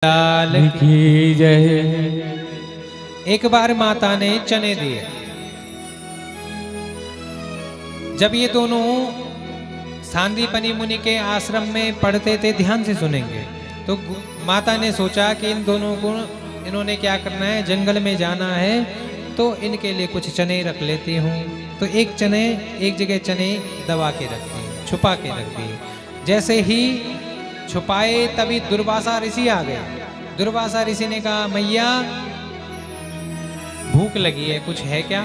लाल की जय। एक बार माता ने चने दिए। जब ये दोनों सांदीपनी मुनि के आश्रम में पढ़ते थे, ध्यान से सुनेंगे, तो माता ने सोचा कि इन दोनों को इन्होंने क्या करना है, जंगल में जाना है, तो इनके लिए कुछ चने रख लेती हूँ। तो एक जगह चने दबा के रख दिए, छुपा के रख दिए। जैसे ही छुपाए तभी दुर्वासा ऋषि आ गए। दुर्वासा ऋषि ने कहा, मैया भूख लगी है, कुछ है क्या?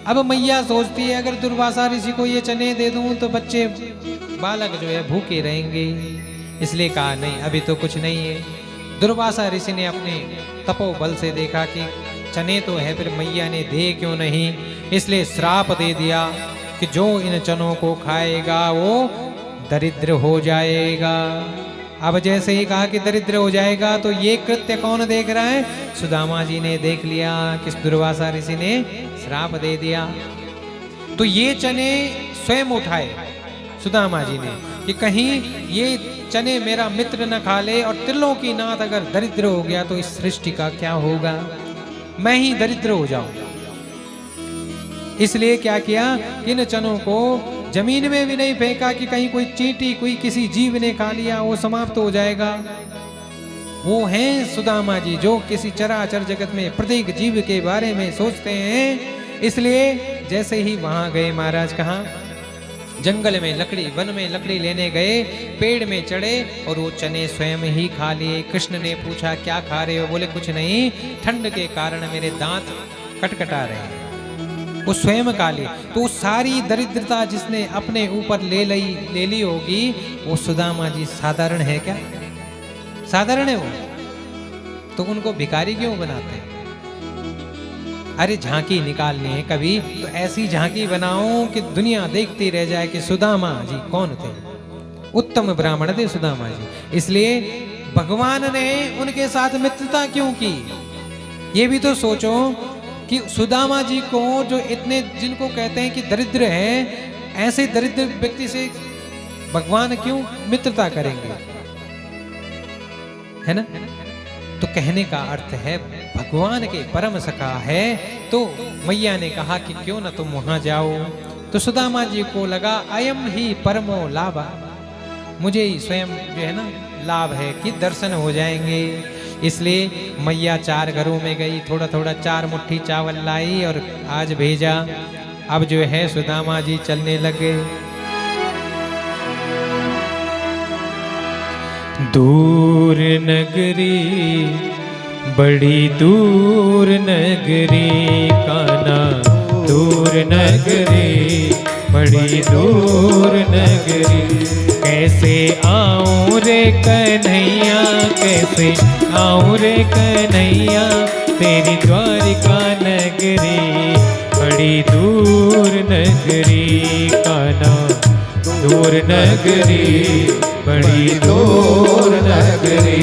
अब मैया सोचती है अगर दुर्वासा ऋषि को ये चने दे दूं तो बच्चे बालक जो है भूखे रहेंगे, इसलिए कहा नहीं, अभी तो कुछ नहीं है। दुर्वासा ऋषि ने अपने तपोबल से देखा कि चने तो है, फिर मैया ने दे क्यों नहीं, इसलिए श्राप दे दिया कि जो इन चनों को खाएगा वो दरिद्र हो जाएगा। अब जैसे ही कहा कि दरिद्र हो जाएगा, तो ये कृत्य कौन देख रहा है? सुदामा जी ने देख लिया कि दुर्वासा ऋषि ने श्राप दे दिया। तो ये चने स्वयं उठाए सुदामा जी ने कि कहीं ये चने मेरा मित्र न खा ले, और त्रिलोकीनाथ अगर दरिद्र हो गया तो इस सृष्टि का क्या होगा, मैं ही दरिद्र हो जाऊंगा। इसलिए क्या किया, इन चनों को जमीन में भी नहीं फेंका कि कहीं कोई चींटी, कोई किसी जीव ने खा लिया, वो समाप्त हो जाएगा। वो हैं सुदामा जी जो किसी चराचर जगत में प्रत्येक जीव के बारे में सोचते हैं। इसलिए जैसे ही वहां गए महाराज, कहाँ? जंगल में लकड़ी, वन में लकड़ी लेने गए, पेड़ में चढ़े और वो चने स्वयं ही खा लिए। कृष्ण ने पूछा, क्या खा रहे हो? बोले कुछ नहीं, ठंड के कारण मेरे दांत कटकटा रहे हैं। वो स्वयं खा ली। तो सारी दरिद्रता जिसने अपने ऊपर ले ली होगी, वो सुदामा जी साधारण है क्या? साधारण है वो? तो उनको भिखारी क्यों बनाते हैं? अरे झांकी निकालनी है कभी तो ऐसी झांकी बनाओ कि दुनिया देखती रह जाए कि सुदामा जी कौन थे, उत्तम ब्राह्मण थे सुदामा जी। इसलिए भगवान ने उनके साथ मित्रता क्यों की, ये भी तो सोचो कि सुदामा जी को जो इतने, जिनको कहते हैं कि दरिद्र हैं, ऐसे दरिद्र व्यक्ति से भगवान क्यों मित्रता करेंगे, है ना? तो कहने का अर्थ है भगवान के परम सखा है। तो मैया ने कहा कि क्यों ना तुम वहां जाओ। तो सुदामा जी को लगा अयम ही परमो लाभा, मुझे ही स्वयं जो है ना लाभ है कि दर्शन हो जाएंगे। इसलिए मैया 4 घरों में गई, थोड़ा थोड़ा 4 मुट्ठी चावल लाई और आज भेजा। अब जो है सुदामा जी चलने लगे। दूर नगरी, बड़ी दूर नगरी, कान्हा दूर नगरी, बड़ी दूर नगरी, कैसे आऊं रे कन्हैया, कैसे आऊं रे कन्हैया, तेरी द्वारिका नगरी, बड़ी दूर नगरी, कान्हा दूर नगरी, बड़ी दूर नगरी,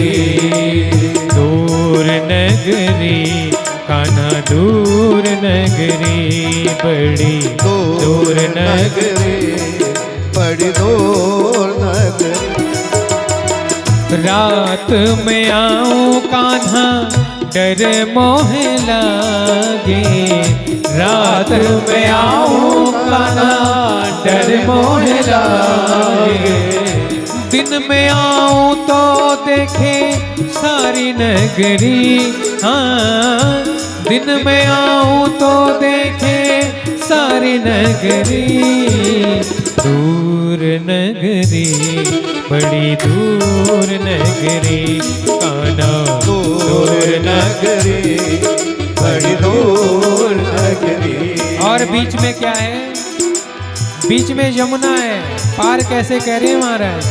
दूर नगरी, कान्हा दूर नगरी, बड़ी दूर नगरी, बड़ी दूर नगरी। रात में आऊं कान्हा डर मोह लागे, रात में आऊं कान्हा डर मोह लागे, दिन में आऊं तो देखे सारी नगरी, हाँ दिन में आऊं तो देखे सारी नगरी, दूर नगरी, बड़ी दूर नगरी, कान्हा दूर नगरी, बड़ी दूर नगरी। और बीच में क्या है? बीच में यमुना है। पार कैसे कह रहे हैं महाराज?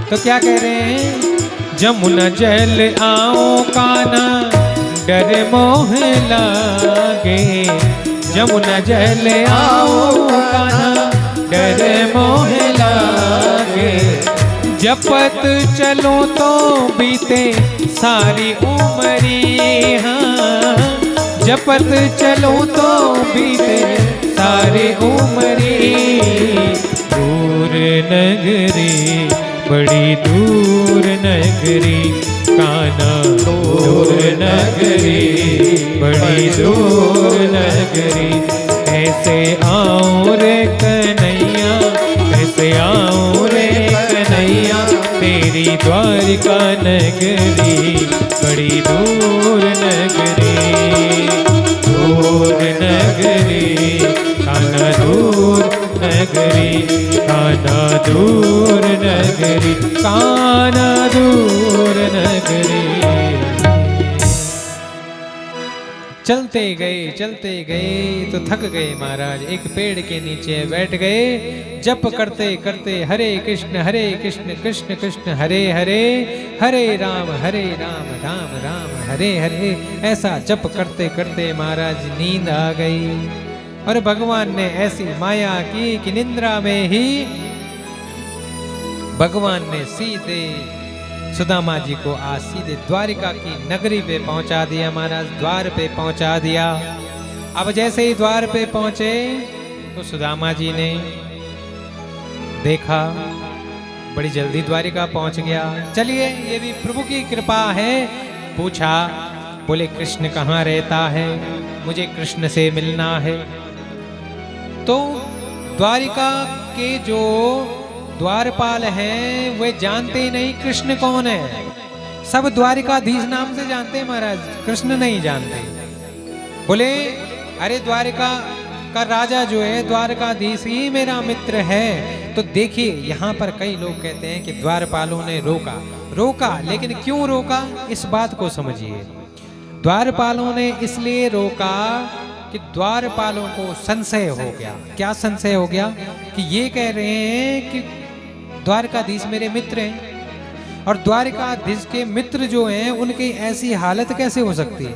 तो क्या कह रहे हैं? जमुना जल आओ कान्हा डर मोह लागे, जमुना जल आओ कान्हा डर मोह लागे, जपत चलो तो बीते सारी उमरी, हाँ जपत चलो तो बीते सारी उमरी, दूर नगरी, बड़ी दूर नगरी, कान्हा दूर नगरी, बड़ी दूर नगरी। कैसे आऊं रे कन्हैया, कैसे आऊं रे कन्हैया, तेरी द्वारिका नगरी, बड़ी दूर नगरी, दूर नगरी, कान्हा दूर नगरी, कान्हा दूर नगरी, कान्हा दूर नगरी। चलते गए तो थक गए महाराज, एक पेड़ के नीचे बैठ गए, जप करते करते हरे कृष्ण कृष्ण कृष्ण हरे हरे, हरे राम राम राम हरे हरे। ऐसा जप करते करते महाराज नींद आ गई, और भगवान ने ऐसी माया की कि निद्रा में ही भगवान ने सीधे सुदामा जी को आज सीधे द्वारिका की नगरी पे पहुंचा दिया महाराज, द्वार पे पहुंचा दिया। अब जैसे ही द्वार पे पहुंचे तो सुदामा जी ने देखा बड़ी जल्दी द्वारिका पहुंच गया। चलिए ये भी प्रभु की कृपा है। पूछा, बोले कृष्ण कहाँ रहता है, मुझे कृष्ण से मिलना है। तो द्वारिका के जो द्वारपाल हैं वे जानते ही नहीं कृष्ण कौन है, सब द्वारिकाधीश नाम से जानते हैं महाराज, कृष्ण नहीं जानते। बोले अरे द्वारिका का राजा जो है द्वारकाधीश ही मेरा मित्र है। तो देखिए यहाँ पर कई लोग कहते हैं कि द्वारपालों ने रोका, लेकिन क्यों रोका इस बात को समझिए। द्वारपालों ने इसलिए रोका कि द्वारपालों को संशय हो गया। क्या संशय हो गया? कि ये कह रहे हैं कि द्वारकाधीश मेरे मित्र हैं, और द्वारकाधीश के मित्र जो हैं उनकी ऐसी हालत कैसे हो सकती है,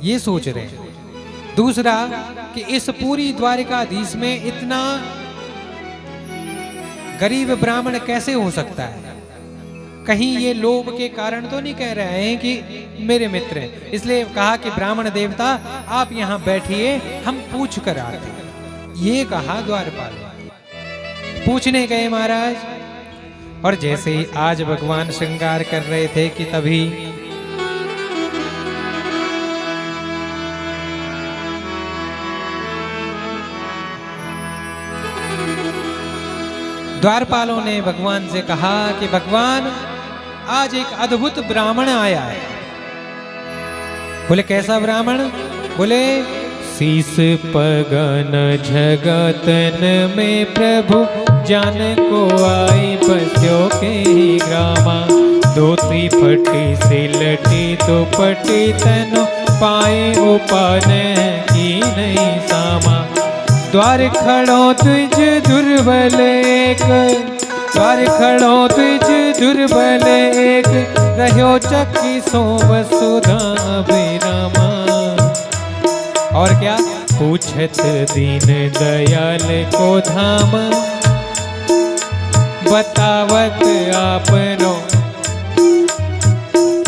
ये सोच रहे हैं। दूसरा कि इस पूरी द्वारकाधीश में इतना गरीब ब्राह्मण कैसे हो सकता है, कहीं ये लोभ के कारण तो नहीं कह रहे हैं कि मेरे मित्र हैं। इसलिए कहा कि ब्राह्मण देवता आप यहाँ बैठिए, हम पूछ कर आते। ये कहा द्वारपाल। पूछने गए महाराज, और जैसे ही आज भगवान श्रृंगार कर रहे थे कि तभी द्वारपालों ने भगवान से कहा कि भगवान आज एक अद्भुत ब्राह्मण आया है। बोले कैसा ब्राह्मण? बोले शीस पगन जगतन में प्रभु जान को आई बस्यो के ग्रामा। धोती फटी सिलटी दुपट्टी तनो पाए उपान की नहीं सामा। द्वार खड़ो तुझ दुर्बल एक, द्वार खड़ो तुझ दुर्बल एक, रहो चक्की सो वसुधा विरामा। और क्या? पूछत दीन दयाल को धाम, बतावत आपनो।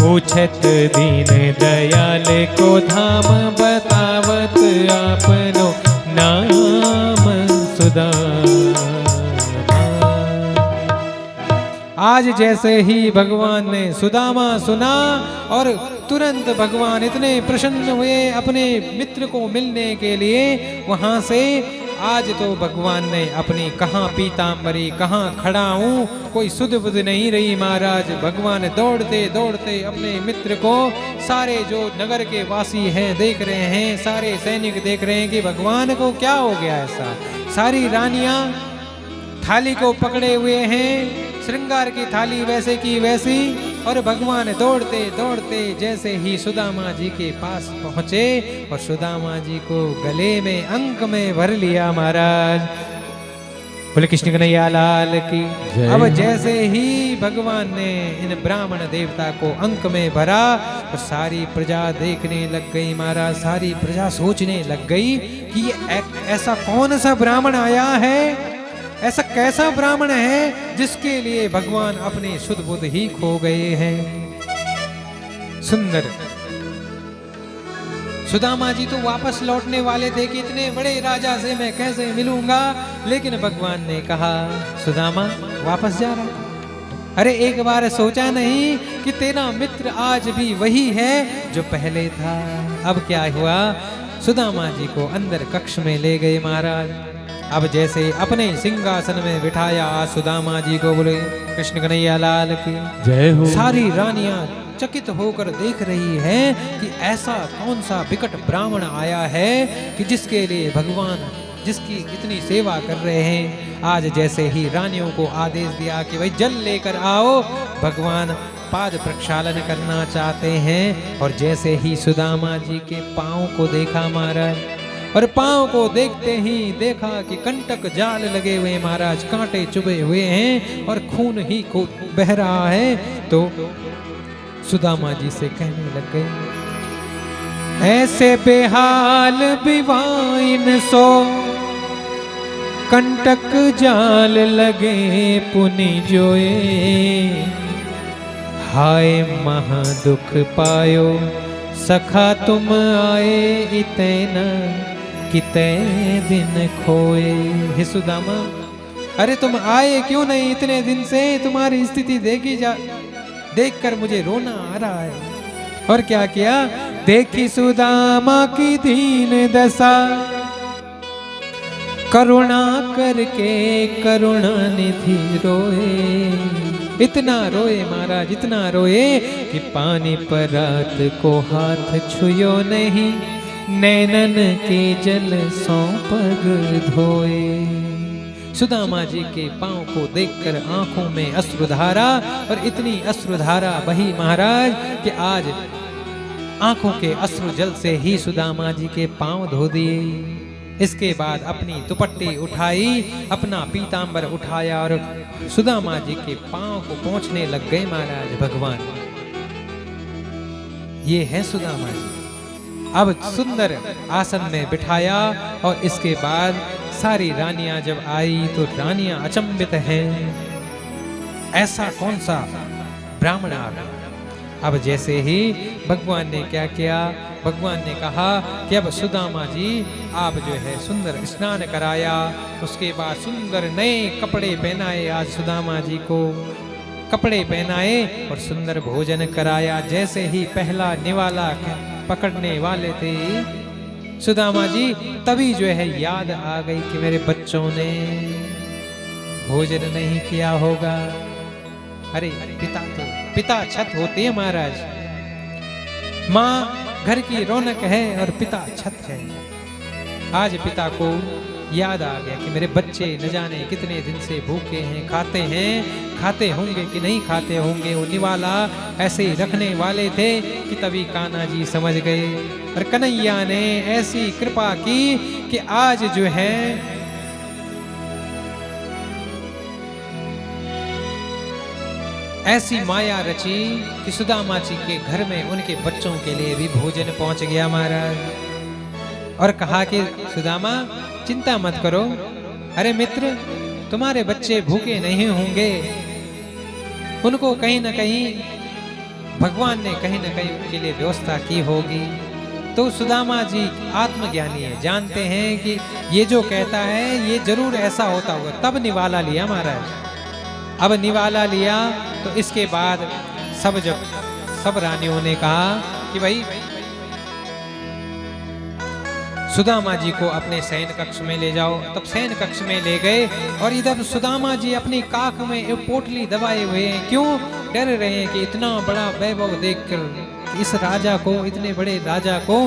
पूछत दीन दयाल को धाम, बतावत आपनो नाम सुदामा। आज जैसे ही भगवान ने सुदामा सुना और तुरंत भगवान इतने प्रसन्न हुए अपने मित्र को मिलने के लिए। वहां से आज तो भगवान ने अपनी कहाँ पीतांबरी कहाँ खड़ा हूँ कोई सुध बुध नहीं रही महाराज। भगवान दौड़ते दौड़ते अपने मित्र को, सारे जो नगर के वासी हैं देख रहे हैं, सारे सैनिक देख रहे हैं कि भगवान को क्या हो गया ऐसा। सारी रानियां थाली को पकड़े हुए हैं, श्रृंगार की थाली वैसे की वैसी, और भगवान दौड़ते दौड़ते जैसे ही सुदामा जी के पास पहुंचे और सुदामा जी को गले में अंक में भर लिया महाराज। बोले कृष्ण कन्हैया लाल की। अब जैसे ही भगवान ने इन ब्राह्मण देवता को अंक में भरा और सारी प्रजा देखने लग गई महाराज। सारी प्रजा सोचने लग गई कि ये ऐसा कौन सा ब्राह्मण आया है, ऐसा कैसा ब्राह्मण है जिसके लिए भगवान अपने शुद्ध बुद्ध ही खो गए हैं। सुंदर सुदामा जी तो वापस लौटने वाले थे कि इतने बड़े राजा से मैं कैसे मिलूंगा, लेकिन भगवान ने कहा सुदामा वापस जा रहा। अरे एक बार सोचा नहीं कि तेरा मित्र आज भी वही है जो पहले था। अब क्या हुआ, सुदामा जी को अंदर कक्ष में ले गए महाराज। अब जैसे अपने सिंहासन में बिठाया, सुदामा जी को बोले कृष्ण कन्हैया लाल की जय हो। सारी रानियां चकित होकर देख रही हैं कि ऐसा कौन सा विकट ब्राह्मण आया है कि जिसके लिए भगवान जिसकी इतनी सेवा कर रहे हैं। आज जैसे ही रानियों को आदेश दिया कि भाई जल लेकर आओ, भगवान पाद प्रक्षालन करना चाहते हैं। और जैसे ही सुदामा जी के पांव को देखा महाराज, और पांव को देखते ही देखा कि कंटक जाल लगे हुए महाराज, कांटे चुभे हुए हैं और खून ही को बह रहा है। तो सुदामा जी से कहने लग गए, ऐसे बेहाल बिवाइन सो कंटक जाल लगे पुनि जोए, हाय महा दुख पायो सखा तुम आए इतना किते दिन खोए। हे सुदामा, अरे तुम आए क्यों नहीं इतने दिन से? तुम्हारी स्थिति देखकर मुझे रोना आ रहा है। और क्या किया, देखी सुदामा की दीन दशा, करुणा करके करुणा निधि रोए। इतना रोए महाराज, इतना रोए कि पानी पर रात को हाथ छुयो नहीं, नैनन के जल सौ पग धोए। सुदामा जी के पांव को देखकर आंखों में अश्रुधारा, और इतनी अश्रुधारा बही महाराज कि आज आंखों के अश्रु जल से ही सुदामा जी के पांव धो दिए। इसके बाद अपनी दुपट्टी उठाई, अपना पीतांबर उठाया और सुदामा जी के पांव को पोंछने लग गए महाराज भगवान। ये है सुदामा जी। अब सुंदर आसन में बिठाया, और इसके बाद सारी रानियां जब आई तो रानियां अचंभित हैं, ऐसा कौन सा ब्राह्मण आ गया। अब जैसे ही भगवान ने क्या किया, भगवान ने कहा कि अब सुदामा जी आप जो है सुंदर स्नान कराया, उसके बाद सुंदर नए कपड़े पहनाए, आज सुदामा जी को कपड़े पहनाए और सुंदर भोजन कराया। जैसे ही पहला निवाला पकड़ने वाले थे सुदामा जी, तभी जो है याद आ गई कि मेरे बच्चों ने भोजन नहीं किया होगा। अरे पिता छत होते हैं महाराज, माँ घर की रौनक है और पिता छत है। आज पिता को याद आ गया कि मेरे बच्चे न जाने कितने दिन से भूखे हैं, खाते होंगे कि नहीं खाते होंगे। वो निवाला ऐसे ही रखने वाले थे कि तभी कान्हा जी समझ गए, और कन्हैया ने ऐसी कृपा की कि आज जो है ऐसी माया रची कि सुदामा जी के घर में उनके बच्चों के लिए भी भोजन पहुंच गया महाराज। और कहा कि सुदामा चिंता मत करो, अरे मित्र तुम्हारे बच्चे भूखे नहीं होंगे, उनको कहीं न कहीं भगवान ने कहीं न कहीं उनके लिए व्यवस्था की होगी। तो सुदामा जी आत्मज्ञानी है, जानते हैं कि ये जो कहता है ये जरूर ऐसा होता होगा, तब निवाला लिया महाराज। अब निवाला लिया तो इसके बाद सब रानियों ने कहा कि भाई सुदामा जी को अपने शयन कक्ष में ले जाओ। तब शयन कक्ष में ले गए, और इधर सुदामा जी अपनी काख में एक पोटली दबाए हुए हैं। क्यों डर रहे हैं कि इतना बड़ा वैभव देखकर इस राजा को, इतने बड़े राजा को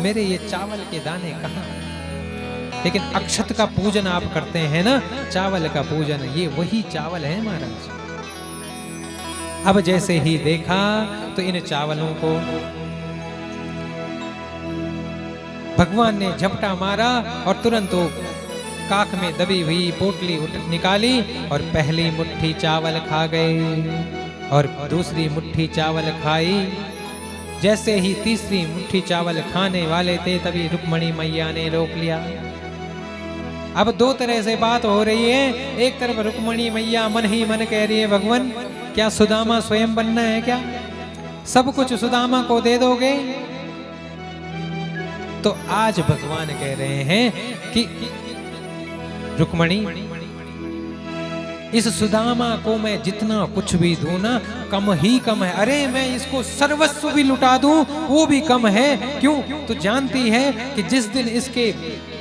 मेरे ये चावल के दाने कहाँ। लेकिन अक्षत का पूजन आप करते हैं ना, चावल का पूजन, ये वही चावल है महाराज। अब जैसे ही देखा तो इन चावलों को भगवान ने झपटा मारा और तुरंत वो काख में दबी हुई पोटली निकाली और पहली मुट्ठी चावल खा गए और दूसरी मुट्ठी चावल खाई। जैसे ही तीसरी मुट्ठी चावल खाने वाले थे तभी रुक्मणी मैया ने रोक लिया। अब दो तरह से बात हो रही है। एक तरफ रुक्मणी मैया मन ही मन कह रही है, भगवान क्या सुदामा स्वयं बनना है क्या? सब कुछ सुदामा को दे दोगे? तो आज भगवान कह रहे हैं कि रुक्मणी इस सुदामा को मैं जितना कुछ भी दूं ना कम ही कम है। अरे मैं इसको सर्वस्व भी लुटा दूं वो भी कम है। क्यों? तो जानती है कि जिस दिन इसके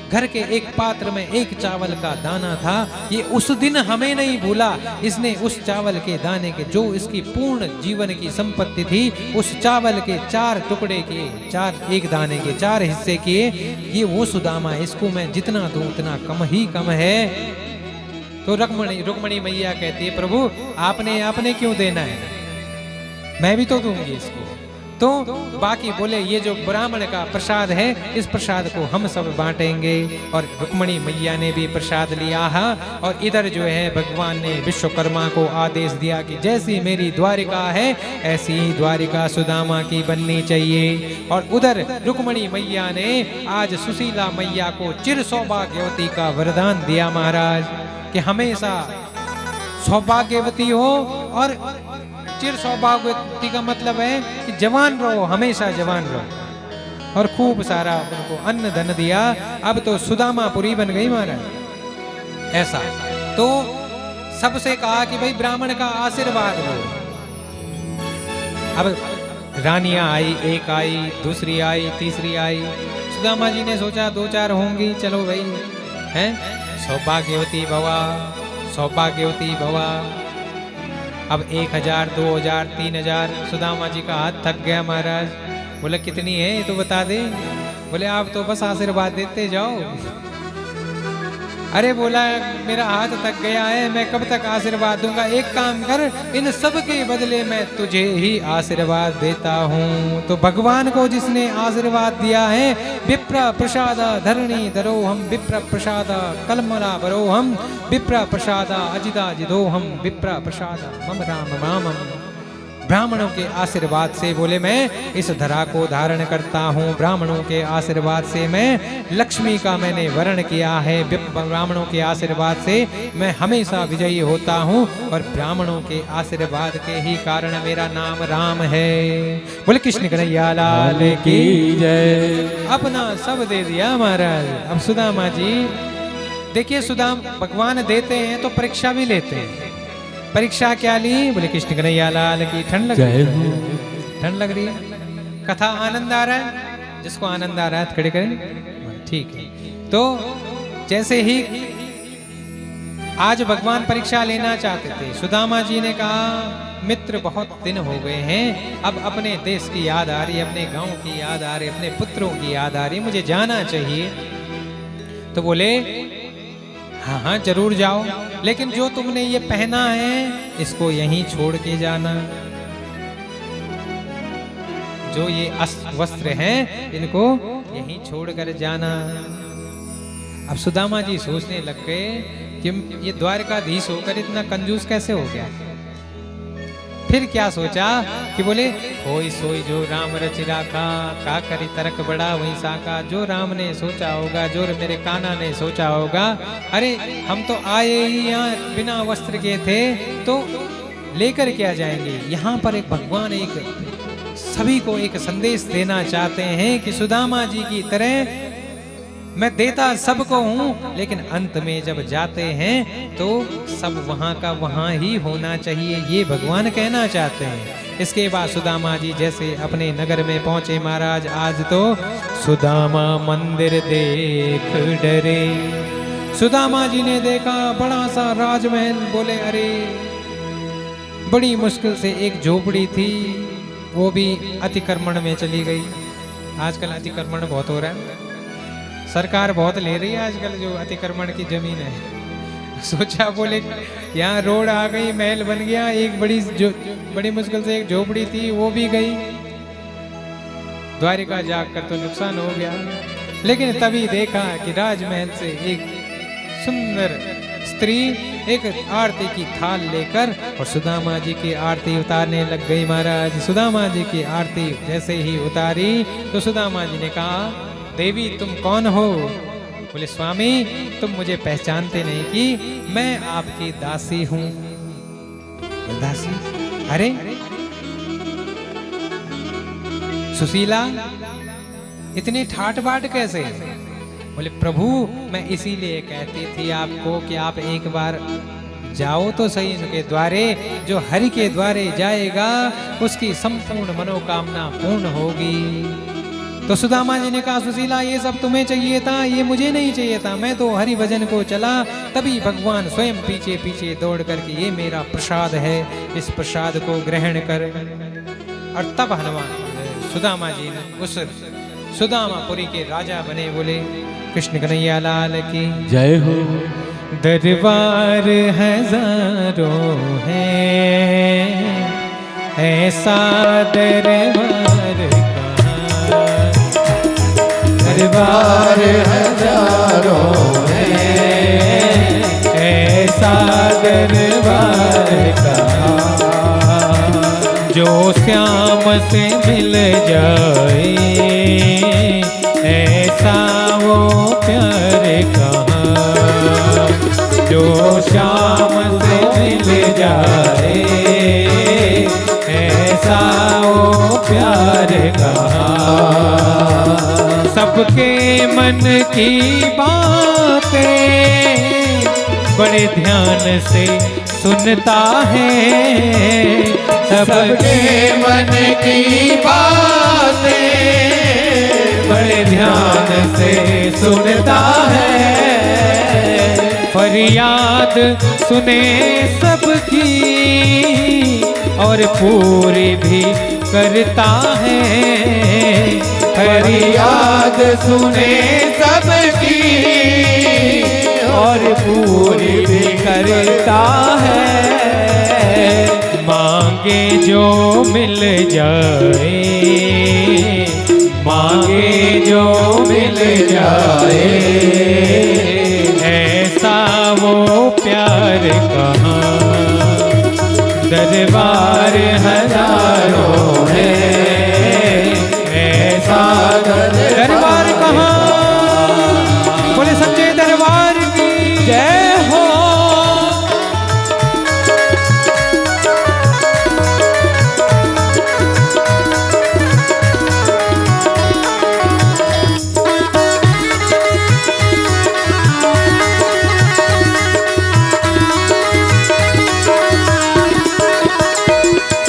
घर के एक पात्र में एक चावल का दाना था, ये उस दिन हमें नहीं भूला। इसने उस चावल के दाने के, जो इसकी पूर्ण जीवन की संपत्ति थी, उस चावल के 4 टुकड़े किए, 4 एक दाने के 4 हिस्से किए। ये वो सुदामा, इसको मैं जितना दूं उतना कम ही कम है। तो रुक्मणी मैया कहती है, प्रभु आपने क्यों देना है, मैं भी तो दूंगी इसको। तो बाकी बोले ये जो ब्राह्मण का प्रसाद है, इस प्रसाद को हम सब बांटेंगे। और रुक्मणी मैया ने भी प्रसाद लिया है। और इधर जो है भगवान ने विश्वकर्मा को आदेश दिया कि जैसी मेरी द्वारिका है ऐसी ही द्वारिका सुदामा की बननी चाहिए। और उधर रुक्मणी मैया ने आज सुशीला मैया को चिर सौभाग्यवती का वरदान दिया महाराज, कि हमेशा सौभाग्यवती हो। और चिर सौभाग्यवती का मतलब है कि जवान रहो, हमेशा जवान रहो। और खूब सारा उनको अन्न धन दिया। अब तो सुदामापुरी बन गई महाराज। ऐसा तो सबसे कहा कि भाई ब्राह्मण का आशीर्वाद लो। अब रानियां आई, एक आई, दूसरी आई, तीसरी आई। सुदामा जी ने सोचा 2-4 होंगी, चलो भाई हैं, सौभाग्यवती भवा, सौभाग्यवती भवा। अब 1000, 2000, 3000। सुदामा जी का हाथ थक गया महाराज। बोले कितनी है ये तो बता दे। बोले आप तो बस आशीर्वाद देते जाओ। अरे बोला मेरा हाथ थक गया है, मैं कब तक आशीर्वाद दूंगा। एक काम कर, इन सब के बदले मैं तुझे ही आशीर्वाद देता हूँ। तो भगवान को जिसने आशीर्वाद दिया है, विप्र प्रसाद धरणी धरो हम विप्र प्रसाद कलमला भरो हम विप्र प्रसाद अजिदा जिदो हम विप्र प्रसाद मम राम रामम। ब्राह्मणों के आशीर्वाद से बोले मैं इस धरा को धारण करता हूँ। ब्राह्मणों के आशीर्वाद से मैं लक्ष्मी का मैंने वर्ण किया है। ब्राह्मणों के आशीर्वाद से मैं हमेशा विजयी होता हूँ। और ब्राह्मणों के आशीर्वाद के ही कारण मेरा नाम राम है। बोले कृष्ण कन्हैया लाल की जय। अपना सब दे दिया महाराज। अब सुदामा जी देखिए, सुदाम भगवान देते हैं तो परीक्षा भी लेते हैं। परीक्षा क्या ली? बोले कृष्ण कन्हैया लाल की। ठंड लग रही है, ठंड लग रही है। कथा आनंद आ रहा है? जिसको आनंद आ रहा है खड़े करें, ठीक है। तो जैसे ही आज भगवान परीक्षा लेना चाहते थे, सुदामा जी ने कहा मित्र बहुत दिन हो गए हैं, अब अपने देश की याद आ रही है, अपने गांव की याद आ रही है, अपने पुत्रों की याद आ रही है, मुझे जाना चाहिए। तो बोले हाँ हाँ जरूर जाओ, लेकिन जो तुमने ये पहना है इसको यहीं छोड़ के जाना। जो ये वस्त्र हैं इनको यहीं छोड़ कर जाना। अब सुदामा जी सोचने लग गए कि ये द्वारकाधीश होकर इतना कंजूस कैसे हो गया। फिर क्या सोचा कि बोले होई सोई जो राम रचि राखा, का करी तरक बड़ा वही साका। जो राम ने सोचा होगा, जो मेरे कान्हा ने सोचा होगा। अरे हम तो आए ही यहाँ बिना वस्त्र के थे, तो लेकर क्या जाएंगे। यहाँ पर एक भगवान एक सभी को एक संदेश देना चाहते हैं कि सुदामा जी की तरह मैं देता सबको हूँ, लेकिन अंत में जब जाते हैं तो सब वहाँ का वहाँ ही होना चाहिए, ये भगवान कहना चाहते हैं। इसके बाद सुदामा जी जैसे अपने नगर में पहुँचे महाराज, आज तो सुदामा मंदिर देख डरे। सुदामा जी ने देखा बड़ा सा राजमहल। बोले अरे बड़ी मुश्किल से एक झोपड़ी थी, वो भी अतिक्रमण में चली गई। आजकल अतिक्रमण बहुत हो रहा है, सरकार बहुत ले रही है आजकल जो अतिक्रमण की जमीन है। सोचा बोले यहाँ रोड आ गई, महल बन गया, एक बड़ी मुश्किल से एक झोपड़ी थी वो भी गई। द्वारिका जाकर तो नुकसान हो गया। लेकिन तभी देखा कि राजमहल से एक सुंदर स्त्री एक आरती की थाल लेकर और सुदामा जी की आरती उतारने लग गई महाराज। सुदामा जी की आरती जैसे ही उतारी तो सुदामा जी ने कहा देवी तुम कौन हो। बोले स्वामी तुम मुझे पहचानते नहीं कि मैं आपकी दासी हूँ। दासी? अरे सुशीला इतनी ठाट बाट कैसे? बोले प्रभु मैं इसीलिए कहती थी आपको कि आप एक बार जाओ तो सही इनके द्वारे। जो हरि के द्वारे जाएगा उसकी संपूर्ण मनोकामना पूर्ण होगी। तो सुदामा जी ने कहा, सुशीला ये सब तुम्हें चाहिए था, ये मुझे नहीं चाहिए था। मैं तो हरि भजन को चला, तभी भगवान स्वयं पीछे पीछे दौड़ करके ये मेरा प्रसाद है, इस प्रसाद को ग्रहण कर। और तब हनुमान सुदामा जी ने उस सुदामापुरी के राजा बने। बोले कृष्ण कन्हैया लाल की जय हो। दरबार हजारों है, ऐसा दरबार कहाँ। दरबार हजारों है, ऐसा दरबार कहाँ। जो श्याम से मिल जाए, ऐसा वो प्यार कहाँ। जो श्याम से मिल जाए, ऐसा वो प्यार कहाँ। सबके मन की बातें बड़े ध्यान से सुनता है। सबके मन की बातें बड़े ध्यान से सुनता है। फरियाद सुने सबकी और पूरी भी करता है। फरियाद सुने सबकी और पूरी भी करता है। मांगे जो मिल जाए, मांगे जो मिल जाए, ऐसा वो प्यार कहाँ। दरबार हजारों है, ऐसा दरबार कहाँ। बोले सच्चे दरबार की जय हो।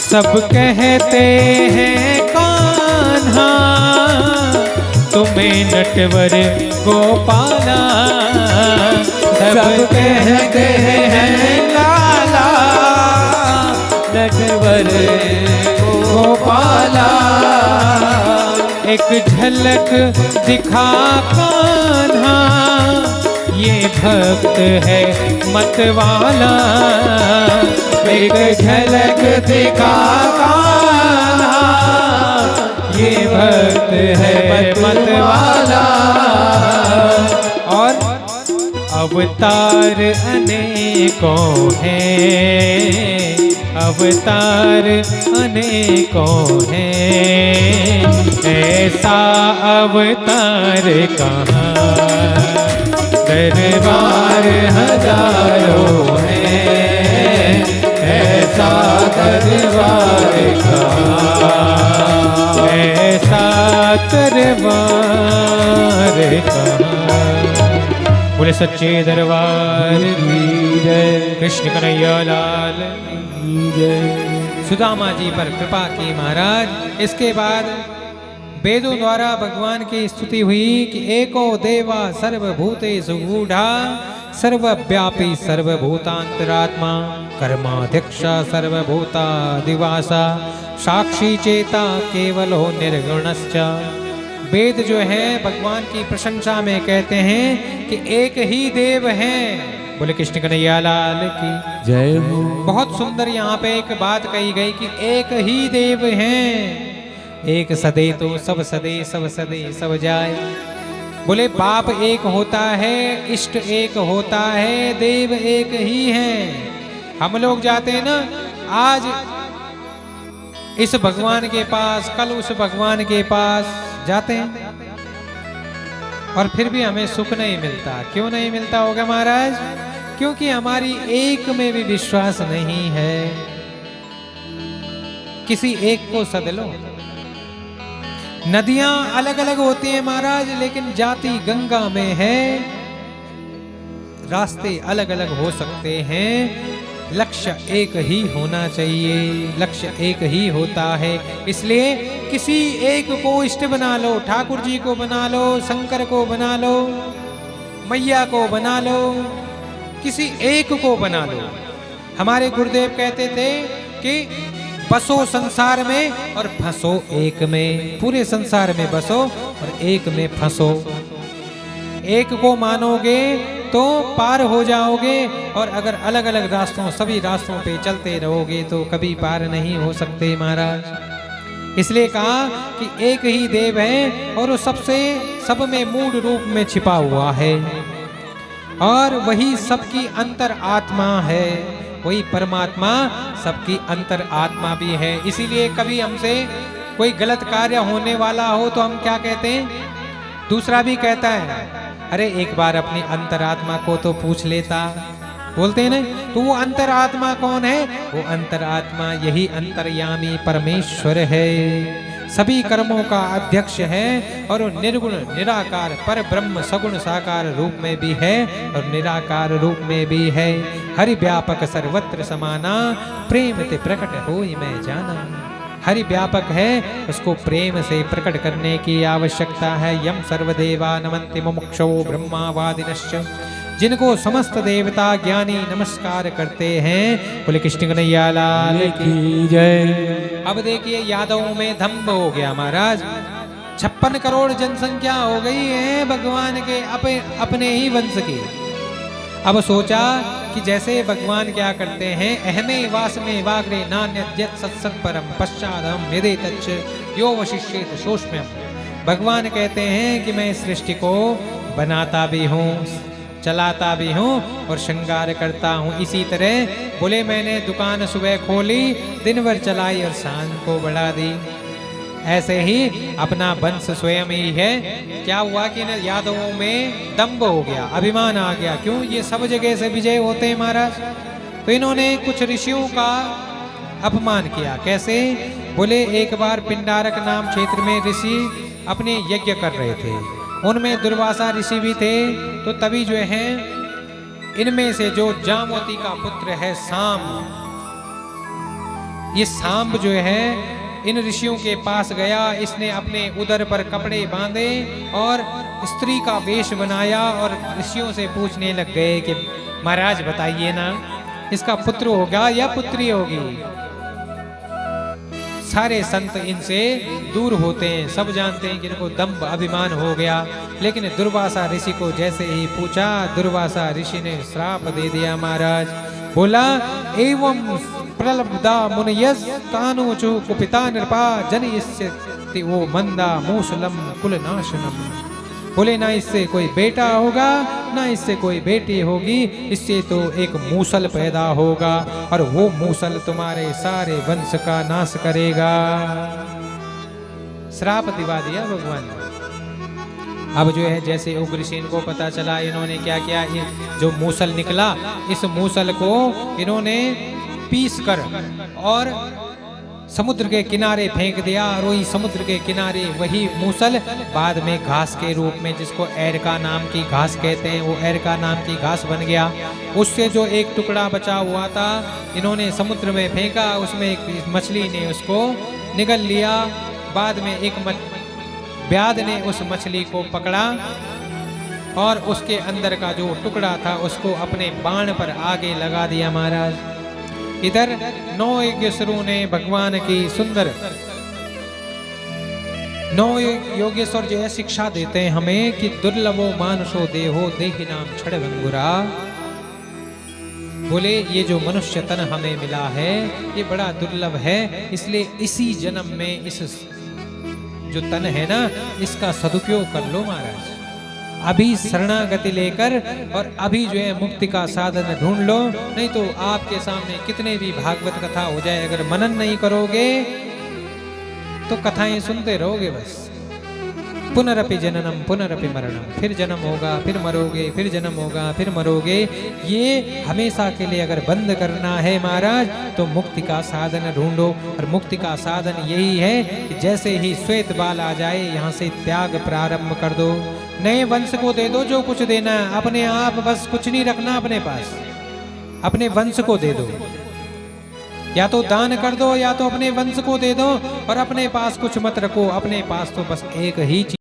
सब कहते हैं कान्हा तुम्हें नटवर गोपाला। सब कहते हैं काला नटवर गोपाला। एक झलक दिखा कान्हा, ये भक्त है मतवाला। एक झलक दिखा कान्हा, ये भक्त है मतवाला। और अवतार अनेकों हैं, अवतार अनेकों हैं, ऐसा अवतार कहाँ। दरबार हजारों हैं, ऐसा दरबार कहाँ। ऐसा दरबार कहाँ। बोले सच्चे दरबार की जय। कृष्ण कन्हैया लाल की जय। सुदामा जी पर कृपा की महाराज। इसके बाद वेदों द्वारा भगवान की स्तुति हुई कि एको देवा सर्वभूतेषु गूढ़ा, सर्वव्यापी सर्वभूतांतरात्मा, कर्माध्यक्ष सर्वभूतादिवासा, साक्षी चेता केवलो निर्गुणश्च। वेद जो है भगवान की प्रशंसा में कहते हैं कि एक ही देव है। बोले कृष्ण कन्हैया लाल की जय हो। बहुत सुंदर यहाँ पे एक बात कही गई कि एक ही देव हैं। एक सदे तो सब सदे, सब सदे सब जाए। बोले बाप एक होता है, इष्ट एक होता है, देव एक ही है। हम लोग जाते हैं ना, आज इस भगवान के पास, कल उस भगवान के पास जाते हैं और फिर भी हमें सुख नहीं मिलता। क्यों नहीं मिलता होगा महाराज? क्योंकि हमारी एक में भी विश्वास नहीं है। किसी एक को सद लो। नदियां अलग अलग होती हैं महाराज, लेकिन जाति गंगा में है। रास्ते अलग अलग हो सकते हैं, लक्ष्य एक ही होना चाहिए, लक्ष्य एक ही होता है। इसलिए किसी एक को इष्ट बना लो, ठाकुर जी को बना लो, शंकर को बना लो, मैया को बना लो, किसी एक को बना लो। हमारे गुरुदेव कहते थे कि बसो संसार में और फंसो एक में। पूरे संसार में बसो और एक में फंसो। एक को मानोगे तो पार हो जाओगे, और अगर अलग अलग रास्तों, सभी रास्तों पे चलते रहोगे तो कभी पार नहीं हो सकते महाराज। इसलिए कहा कि एक ही देव है और वो सब में मूल रूप में छिपा हुआ है, और वही सबकी अंतर आत्मा है, वही परमात्मा सबकी अंतर आत्मा भी है। इसीलिए कभी हमसे कोई गलत कार्य होने वाला हो तो हम क्या कहते हैं, दूसरा भी कहता है अरे एक बार अपनी अंतरात्मा को तो पूछ लेता, बोलते हैं ना। तो वो अंतरात्मा कौन है? वो अंतरात्मा यही अंतर्यामी परमेश्वर है, सभी कर्मों का अध्यक्ष है, और वो निर्गुण निराकार पर ब्रह्म सगुण साकार रूप में भी है और निराकार रूप में भी है। हरि व्यापक सर्वत्र समाना, प्रेम ते प्रकट होई मैं जाना। हरि व्यापक है, उसको प्रेम से प्रकट करने की आवश्यकता है। यम सर्वदेवा नमन्ति मुमुक्षो ब्रह्मावादिनश्च, जिनको समस्त देवता ज्ञानी नमस्कार करते हैं। बोले कृष्ण कन्हैया लाल की जय। अब देखिए यादवों में दंभ हो गया महाराज। 56 करोड़ जनसंख्या हो गई है भगवान के अपने ही वंश की। अब सोचा कि जैसे भगवान क्या करते हैं, अहमे वास में वाग्रे नान्यत सत्संग परम पश्चादम यदि तच्च यो वशिष्येत शोष्म्यम। भगवान कहते हैं कि मैं इस सृष्टि को बनाता भी हूँ, चलाता भी हूँ और श्रृंगार करता हूँ। इसी तरह बोले मैंने दुकान सुबह खोली, दिन भर चलाई और शाम को बढ़ा दी। ऐसे ही अपना वंश स्वयं ही है। क्या हुआ कि यादवों में दंभ हो गया, अभिमान आ गया। क्यों? ये सब जगह से विजय होते हैं महाराज। तो इन्होंने कुछ ऋषियों का अपमान किया। कैसे? बोले एक बार पिंडारक नाम क्षेत्र में ऋषि अपने यज्ञ कर रहे थे, उनमें दुर्वासा ऋषि भी थे। तो तभी जो है इनमें से जो जामवती का पुत्र है सांब, ये सांब जो है इन ऋषियों के पास गया। इसने अपने उदर पर कपड़े बांधे और स्त्री का वेश बनाया और ऋषियों से पूछने लग गए कि महाराज बताइए ना, इसका पुत्र होगा या पुत्री होगी? सारे संत इनसे दूर होते हैं, सब जानते हैं कि इनको दंभ अभिमान हो गया। लेकिन दुर्वासा ऋषि को जैसे ही पूछा, दुर्वासा ऋषि ने श्राप दे दिया महाराज। बोला एवं प्रलब्धा मुनयस तानुचु कुपिता नृपा जनयस्यति वो मंदा मूसलम कुलनाशनम। बोले ना इससे कोई बेटा होगा ना इससे कोई बेटी होगी, इससे तो एक मूसल पैदा होगा और वो मूसल तुम्हारे सारे वंश का नाश करेगा। श्राप दिवा दिया भगवान ने। अब जो है जैसे उग्रसेन को पता चला, इन्होंने क्या किया, ये जो मूसल निकला, इस मूसल को इन्होंने पीस कर और समुद्र के किनारे फेंक दिया। और वही समुद्र के किनारे वही मूसल बाद में घास के रूप में, जिसको एरका नाम की घास कहते हैं, वो एरका नाम की घास बन गया। उससे जो एक टुकड़ा बचा हुआ था इन्होंने समुद्र में फेंका, उसमें एक मछली ने उसको निगल लिया। बाद में एक व्याध ने उस मछली को पकड़ा और उसके अंदर का जो टुकड़ा था उसको अपने बाण पर आगे लगा दिया महाराज। इधर 9 योगेश्वरों ने भगवान की सुंदर 9 योगेश्वर जो है शिक्षा देते हैं हमें कि दुर्लभो मानुषो देहो देहि नाम छड़ भंगुरा। बोले ये जो मनुष्य तन हमें मिला है ये बड़ा दुर्लभ है, इसलिए इसी जन्म में इस जो तन है ना इसका सदुपयोग कर लो महाराज। अभी शरणागति लेकर और अभी जो है मुक्ति का साधन ढूंढ लो, नहीं तो आपके सामने कितने भी भागवत कथा हो जाए, अगर मनन नहीं करोगे तो कथाएं सुनते रहोगे बस। पुनरपि जननम पुनरपि मरणम, फिर जन्म होगा फिर मरोगे, फिर जन्म होगा फिर मरोगे। ये हमेशा के लिए अगर बंद करना है महाराज तो मुक्ति का साधन ढूंढो। और मुक्ति का साधन यही है कि जैसे ही श्वेत बाल आ जाए यहाँ से त्याग प्रारंभ कर दो। नए वंश को दे दो जो कुछ देना है, अपने आप बस कुछ नहीं रखना अपने पास, अपने वंश को दे दो। या तो दान कर दो या तो अपने वंश को दे दो, और अपने पास कुछ मत रखो। अपने पास तो बस एक ही चीज